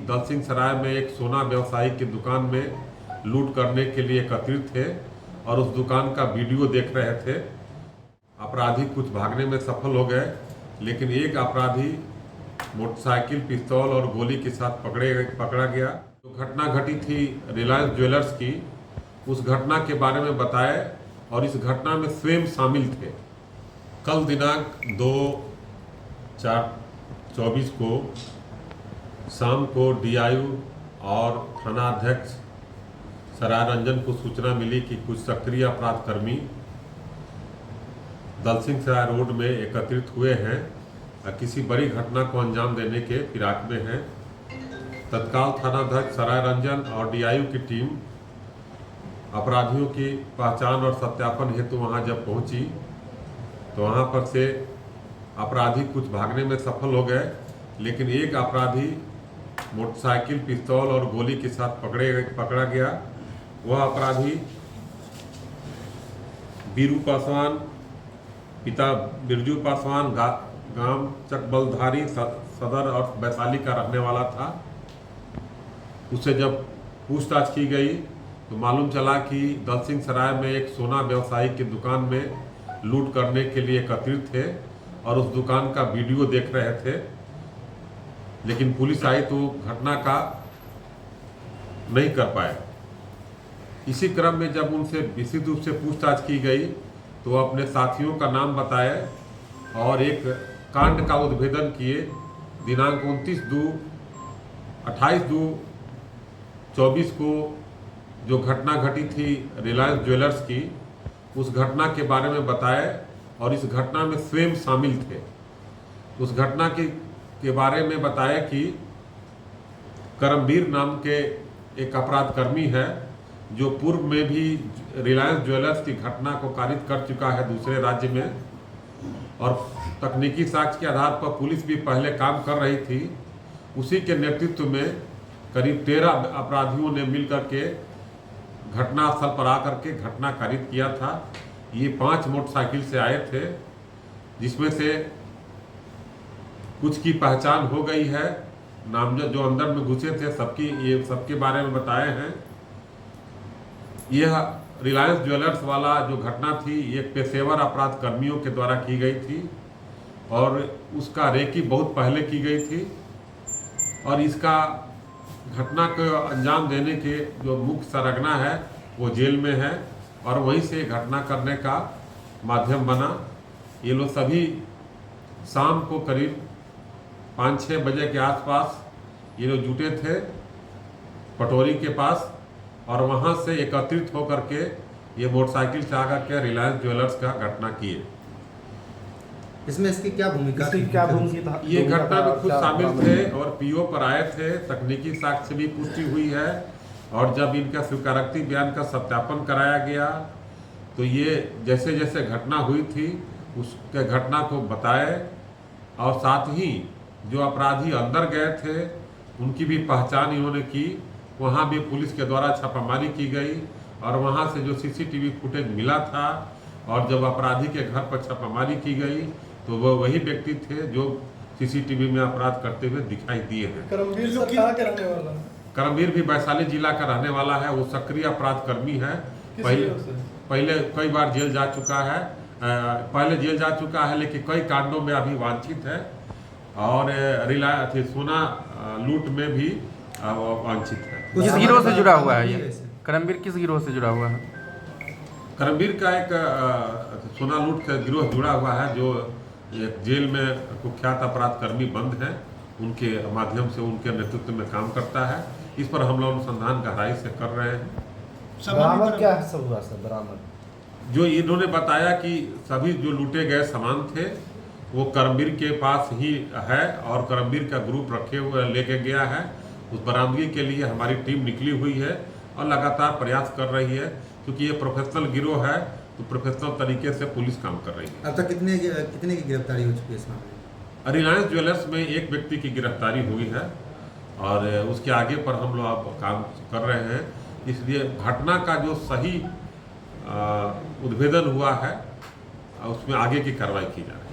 दलसिंह सराय में एक सोना व्यवसायी की दुकान में लूट करने के लिए एकत्रित थे और उस दुकान का वीडियो देख रहे थे। अपराधी कुछ भागने में सफल हो गए, लेकिन एक अपराधी मोटरसाइकिल, पिस्तौल और गोली के साथ पकड़ा गया। जो घटना घटी थी रिलायंस ज्वेलर्स की, उस घटना के बारे में बताए और इस घटना में स्वयं शामिल थे। कल दिनांक 2/4/24 को शाम को डीआईयू और थानाध्यक्ष सराय रंजन को सूचना मिली कि कुछ सक्रिय अपराधकर्मी दलसिंह सराय रोड में एकत्रित हुए हैं और किसी बड़ी घटना को अंजाम देने के फिराक में हैं। तत्काल थानाध्यक्ष सराय रंजन और डीआईयू की टीम अपराधियों की पहचान और सत्यापन हेतु वहां जब पहुंची तो वहां पर से अपराधी कुछ भागने में सफल हो गए, लेकिन एक अपराधी मोटरसाइकिल, पिस्तौल और गोली के साथ पकड़ा गया। वह अपराधी बीरू पासवान, पिता बिरजू पासवान, गांव चकबलधारी सदर और वैशाली का रहने वाला था। उससे जब पूछताछ की गई तो मालूम चला कि दलसिंह सराय में एक सोना व्यवसायी की दुकान में लूट करने के लिए एकत्रित थे और उस दुकान का वीडियो देख रहे थे, लेकिन पुलिस आई तो घटना का नहीं कर पाए। इसी क्रम में जब उनसे विस्तृत रूप से पूछताछ की गई तो वो अपने साथियों का नाम बताए और एक कांड का उद्भेदन किए। दिनांक 28/2/24 को जो घटना घटी थी रिलायंस ज्वेलर्स की, उस घटना के बारे में बताए और इस घटना में स्वयं शामिल थे। उस घटना के बारे में बताया कि करमवीर नाम के एक अपराधकर्मी है जो पूर्व में भी रिलायंस ज्वेलर्स की घटना को कारित कर चुका है दूसरे राज्य में, और तकनीकी साक्ष्य के आधार पर पुलिस भी पहले काम कर रही थी। उसी के नेतृत्व में करीब 13 अपराधियों ने मिलकर के घटनास्थल पर आकर के घटना कारित किया था। ये 5 मोटरसाइकिल से आए थे, जिसमें से कुछ की पहचान हो गई है। नामजद जो अंदर में घुसे थे सबके बारे में बताए हैं। यह रिलायंस ज्वेलर्स वाला जो घटना थी ये पेशेवर अपराध कर्मियों के द्वारा की गई थी और उसका रेकी बहुत पहले की गई थी, और इसका घटना को अंजाम देने के जो मुख्य सरगना है वो जेल में है और वहीं से घटना करने का माध्यम बना। ये लोग सभी शाम को करीब 5-6 बजे के आसपास ये लोग जुटे थे पटोरी के पास और वहां से एकत्रित होकर के ये मोटरसाइकिल से आकर के रिलायंस ज्वेलर्स का घटना किए। इसमें इसकी क्या भूमिका थी? ये घटना में खुद शामिल थे और पीओ पर आए थे। तकनीकी साक्ष्य भी पुष्टि हुई है और जब इनका स्वीकारोक्ति बयान का सत्यापन कराया गया तो ये जैसे जैसे घटना हुई थी उसके घटना को बताए, और साथ ही जो अपराधी अंदर गए थे उनकी भी पहचान इन्होंने की। वहाँ भी पुलिस के द्वारा छापामारी की गई और वहाँ से जो सीसीटीवी फुटेज मिला था और जब अपराधी के घर पर छापामारी की गई तो वो वही व्यक्ति थे जो सीसीटीवी में अपराध करते हुए दिखाई दिए हैं। करमवीर भी वैशाली जिला का रहने वाला है। वो सक्रिय अपराध कर्मी है। पहले कई बार जेल जा चुका है, लेकिन कई कांडों में अभी वांछित है और सोना लूट में भी वांछित है। किस गिरोह से जुड़ा हुआ है ये? करमवीर किस गिरोह से जुड़ा हुआ है? करमवीर का एक सोना लूट का गिरोह जुड़ा हुआ है जो एक जेल में कुख्यात अपराध कर्मी बंद हैं, उनके माध्यम से उनके नेतृत्व में काम करता है। इस पर हम लोग अनुसंधान गहराई से कर रहे हैं। बरामद क्या सब हुआ सर? बरामद जो इन्होंने बताया कि सभी जो लूटे गए सामान थे वो करमवीर के पास ही है और करमवीर का ग्रुप रखे हुए लेके गया है। उस बरामदगी के लिए हमारी टीम निकली हुई है और लगातार प्रयास कर रही है, क्योंकि ये प्रोफेशनल गिरोह है तो प्रोफेशनल तरीके से पुलिस काम कर रही है। अब तक कितने की गिरफ्तारी हो चुकी है इस मामले में? रिलायंस ज्वेलर्स में एक व्यक्ति की गिरफ्तारी हुई है और उसके आगे पर हम लोग अब काम कर रहे हैं। इसलिए घटना का जो सही उद्भेदन हुआ है उसमें आगे की कार्रवाई की जा रही है।